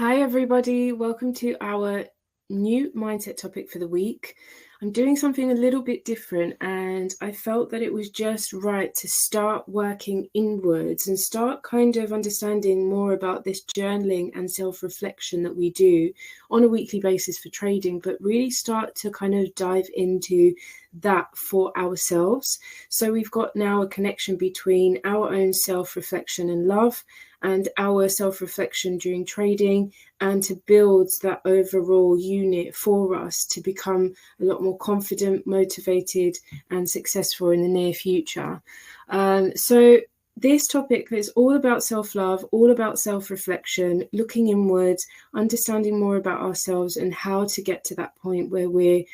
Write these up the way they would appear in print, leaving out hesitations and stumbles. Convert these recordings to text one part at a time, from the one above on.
Hi, everybody. Welcome to our new mindset topic for the week. I'm doing something a little bit different, and I felt that it was just right to start working inwards and start kind of understanding more about this journaling and self-reflection that we do on a weekly basis for trading, but really start to kind of dive into that for ourselves. So we've got now a connection between our own self-reflection and love and our self-reflection during trading, and to build that overall unit for us to become a lot more confident, motivated, and successful in the near future. So this topic is all about self-love, all about self-reflection, looking inwards, understanding more about ourselves and how to get to that point where we're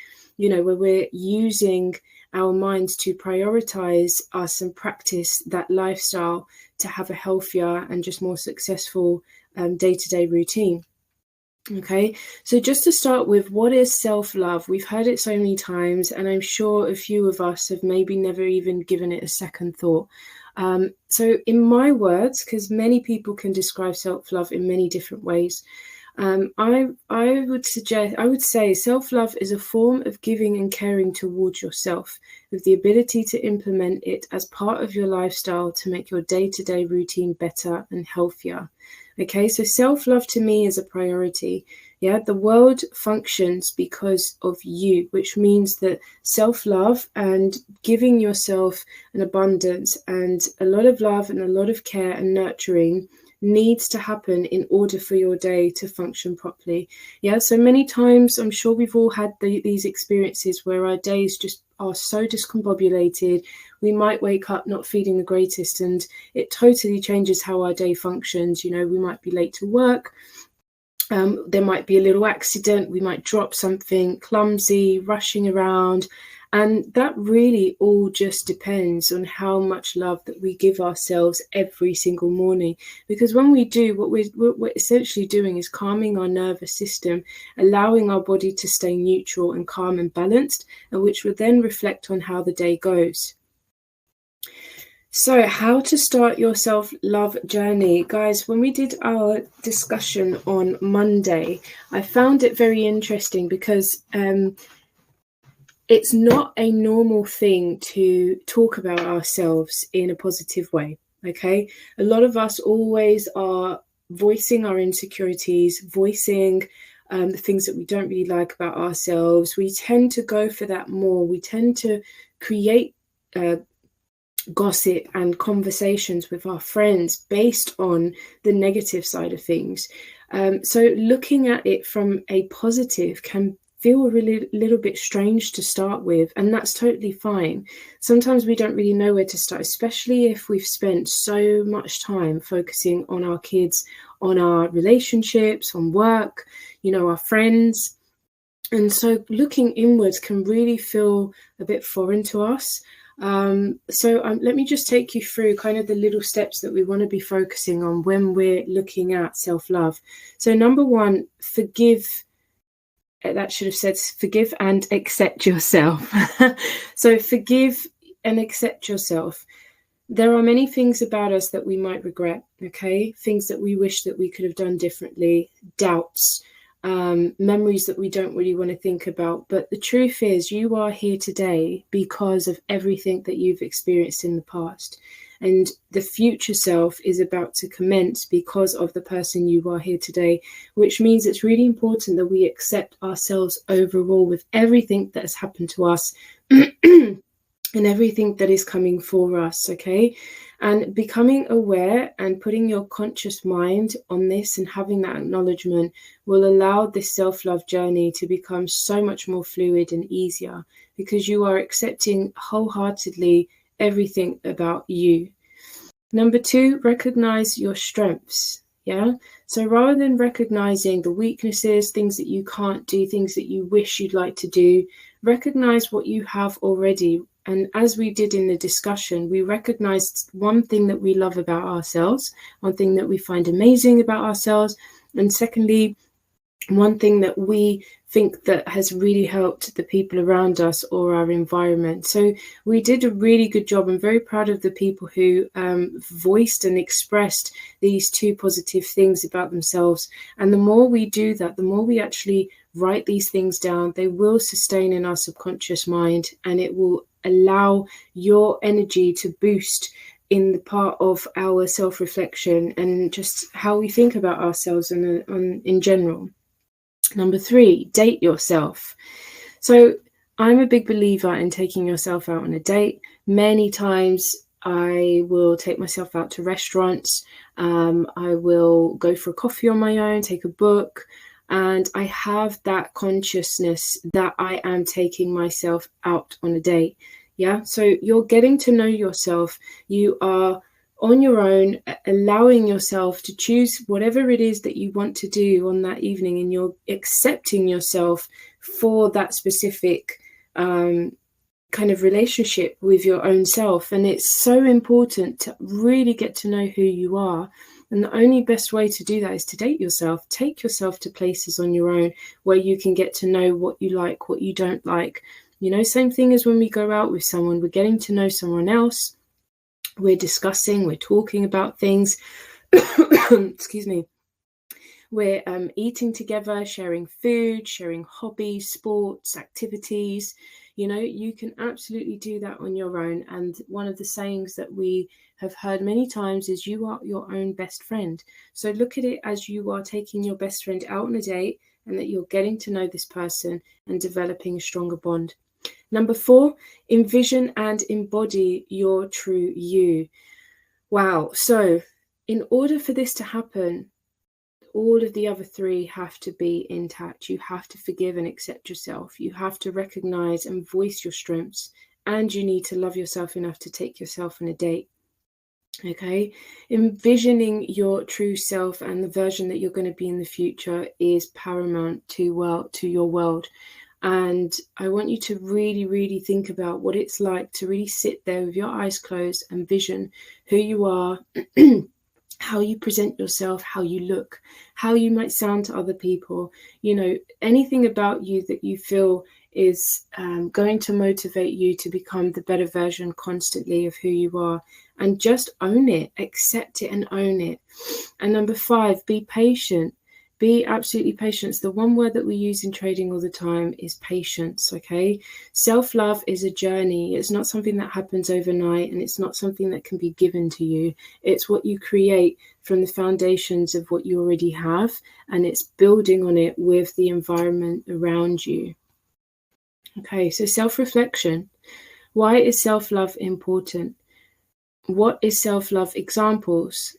using our minds to prioritize us and practice that lifestyle to have a healthier and just more successful day-to-day routine. Okay, so just to start with, what is self-love? We've heard it so many times, and I'm sure a few of us have maybe never even given it a second thought. So in my words, because many people can describe self-love in many different ways, I would say self-love is a form of giving and caring towards yourself, with the ability to implement it as part of your lifestyle to make your day-to-day routine better and healthier. Okay, so self-love to me is a priority. Yeah, the world functions because of you, which means that self-love and giving yourself an abundance and a lot of love and a lot of care and nurturing needs to happen in order for your day to function properly. Yeah, so many times I'm sure we've all had these experiences where our days just are so discombobulated. We might wake up not feeling the greatest, and it totally changes how our day functions. You know, we might be late to work. There might be a little accident. We might drop something, clumsy, rushing around. And that really all just depends on how much love that we give ourselves every single morning. Because when we do, what we're essentially doing is calming our nervous system, allowing our body to stay neutral and calm and balanced, and which will then reflect on how the day goes. So how to start your self-love journey. Guys, when we did our discussion on Monday, I found it very interesting because it's not a normal thing to talk about ourselves in a positive way, okay? A lot of us always are voicing our insecurities, voicing the things that we don't really like about ourselves. We tend to go for that more. We tend to create gossip and conversations with our friends based on the negative side of things. So looking at it from a positive can feel a little bit strange to start with, and that's totally fine. Sometimes we don't really know where to start, especially if we've spent so much time focusing on our kids, on our relationships, on work, our friends. And so looking inwards can really feel a bit foreign to us. Let me just take you through kind of the little steps that we want to be focusing on when we're looking at self-love. So number one, forgive. That should have said forgive and accept yourself. So forgive and accept yourself. There are many things about us that we might regret, okay? Things that we wish that we could have done differently, doubts, memories that we don't really want to think about. But the truth is, you are here today because of everything that you've experienced in the past. And the future self is about to commence because of the person you are here today, which means it's really important that we accept ourselves overall with everything that has happened to us and everything that is coming for us, okay? And becoming aware and putting your conscious mind on this and having that acknowledgement will allow this self-love journey to become so much more fluid and easier, because you are accepting wholeheartedly everything about you. Number two, recognize your strengths. Yeah. So rather than recognizing the weaknesses, things that you can't do, things that you wish you'd like to do, recognize what you have already. And as we did in the discussion, we recognized one thing that we love about ourselves, one thing that we find amazing about ourselves. And secondly, one thing that we think that has really helped the people around us or our environment. So we did a really good job. I'm very proud of the people who voiced and expressed these two positive things about themselves. And the more we do that, the more we actually write these things down, they will sustain in our subconscious mind, and it will allow your energy to boost in the part of our self-reflection and just how we think about ourselves in general. Number 3, date yourself. So I'm a big believer in taking yourself out on a date. Many times I will take myself out to restaurants. I will go for a coffee on my own, take a book, and I have that consciousness that I am taking myself out on a date. Yeah, so you're getting to know yourself. You are on your own, allowing yourself to choose whatever it is that you want to do on that evening, and you're accepting yourself for that specific kind of relationship with your own self. And it's so important to really get to know who you are. And the only best way to do that is to date yourself. Take yourself to places on your own where you can get to know what you like, what you don't like. You know, same thing as when we go out with someone, we're getting to know someone else. We're discussing, we're talking about things. Excuse me. We're eating together, sharing food, sharing hobbies, sports, activities. You know, you can absolutely do that on your own. And one of the sayings that we have heard many times is you are your own best friend. So look at it as you are taking your best friend out on a date, and that you're getting to know this person and developing a stronger bond. Number 4, envision and embody your true you. Wow. So in order for this to happen, all of the other 3 have to be intact. You have to forgive and accept yourself. You have to recognize and voice your strengths, and you need to love yourself enough to take yourself on a date. Okay, envisioning your true self and the version that you're going to be in the future is paramount to your world. And I want you to really, really think about what it's like to really sit there with your eyes closed and vision who you are, how you present yourself, how you look, how you might sound to other people, you know, anything about you that you feel is going to motivate you to become the better version constantly of who you are. And just own it, accept it and own it. And number 5, be patient. Be absolutely patient. The one word that we use in trading all the time is patience, okay? Self-love is a journey. It's not something that happens overnight, and it's not something that can be given to you. It's what you create from the foundations of what you already have, and it's building on it with the environment around you. Okay, so self-reflection. Why is self-love important? What is self-love? Examples.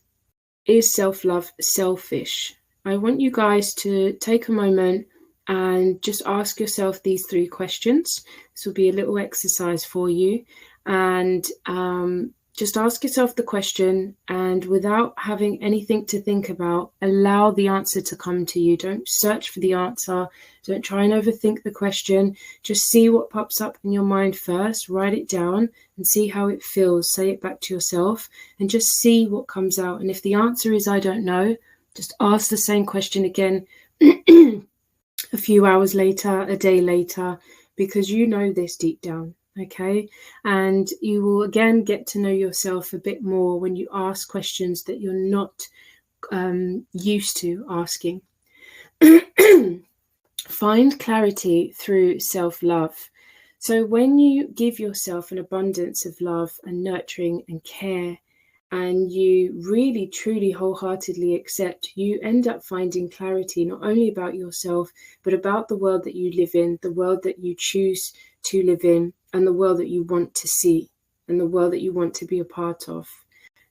Is self-love selfish? I want you guys to take a moment and just ask yourself these 3 questions. This will be a little exercise for you. And just ask yourself the question, and without having anything to think about, allow the answer to come to you. Don't search for the answer. Don't try and overthink the question. Just see what pops up in your mind first. Write it down and see how it feels. Say it back to yourself and just see what comes out. And if the answer is, I don't know, just ask the same question again a few hours later, a day later, because you know this deep down, okay? And you will again get to know yourself a bit more when you ask questions that you're not used to asking. Find clarity through self-love. So when you give yourself an abundance of love and nurturing and care, and you really, truly, wholeheartedly accept, you end up finding clarity not only about yourself, but about the world that you live in, the world that you choose to live in, and the world that you want to see, and the world that you want to be a part of.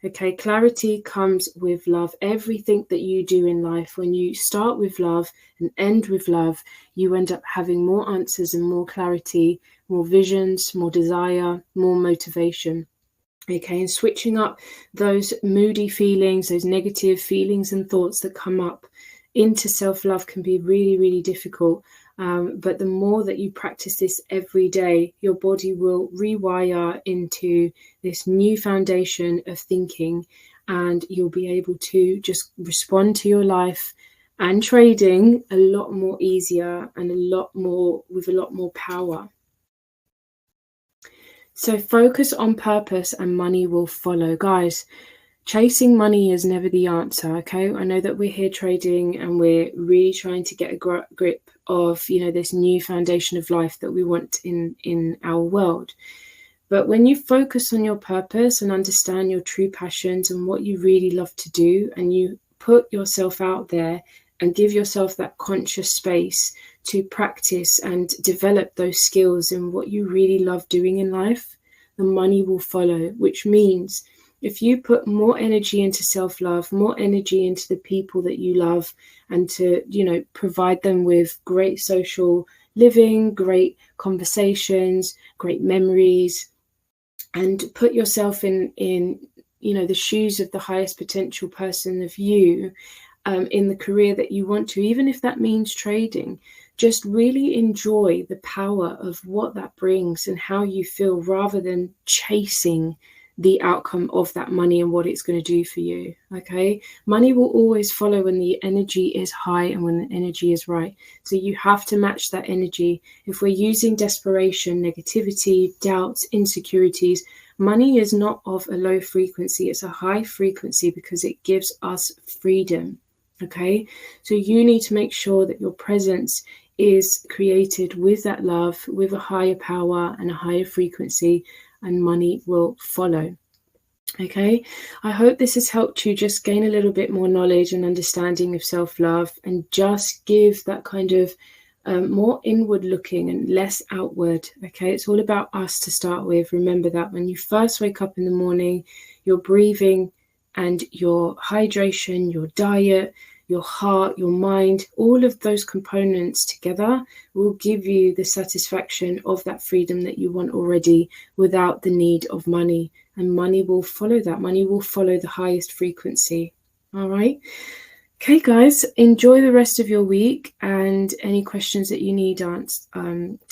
Okay, clarity comes with love. Everything that you do in life, when you start with love and end with love, you end up having more answers and more clarity, more visions, more desire, more motivation. Okay, and switching up those moody feelings, those negative feelings and thoughts that come up into self-love can be really, really difficult. But the more that you practice this every day, your body will rewire into this new foundation of thinking, and you'll be able to just respond to your life and trading a lot more easier and with a lot more power. So focus on purpose and money will follow. Guys, chasing money is never the answer, okay? I know that we're here trading and we're really trying to get a grip of, this new foundation of life that we want in our world. But when you focus on your purpose and understand your true passions and what you really love to do, and you put yourself out there and give yourself that conscious space to practice and develop those skills in what you really love doing in life, the money will follow, which means if you put more energy into self-love, more energy into the people that you love, and to, provide them with great social living, great conversations, great memories, and put yourself in the shoes of the highest potential person of you, in the career that you want to, even if that means trading, just really enjoy the power of what that brings and how you feel, rather than chasing the outcome of that money and what it's going to do for you. Okay, money will always follow when the energy is high and when the energy is right. So you have to match that energy. If we're using desperation, negativity, doubts, insecurities, money is not of a low frequency, it's a high frequency because it gives us freedom. Okay, so you need to make sure that your presence is created with that love, with a higher power and a higher frequency, and money will follow. Okay, I hope this has helped you just gain a little bit more knowledge and understanding of self-love, and just give that kind of more inward looking and less outward. Okay, it's all about us to start with. Remember that when you first wake up in the morning, your breathing and your hydration, your diet, your heart, your mind, all of those components together will give you the satisfaction of that freedom that you want already, without the need of money. And money will follow that. Money will follow the highest frequency. All right. Okay, guys, enjoy the rest of your week, and any questions that you need to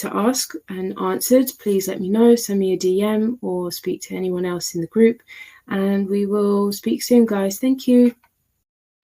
ask and answered, please let me know. Send me a DM or speak to anyone else in the group, and we will speak soon, guys. Thank you.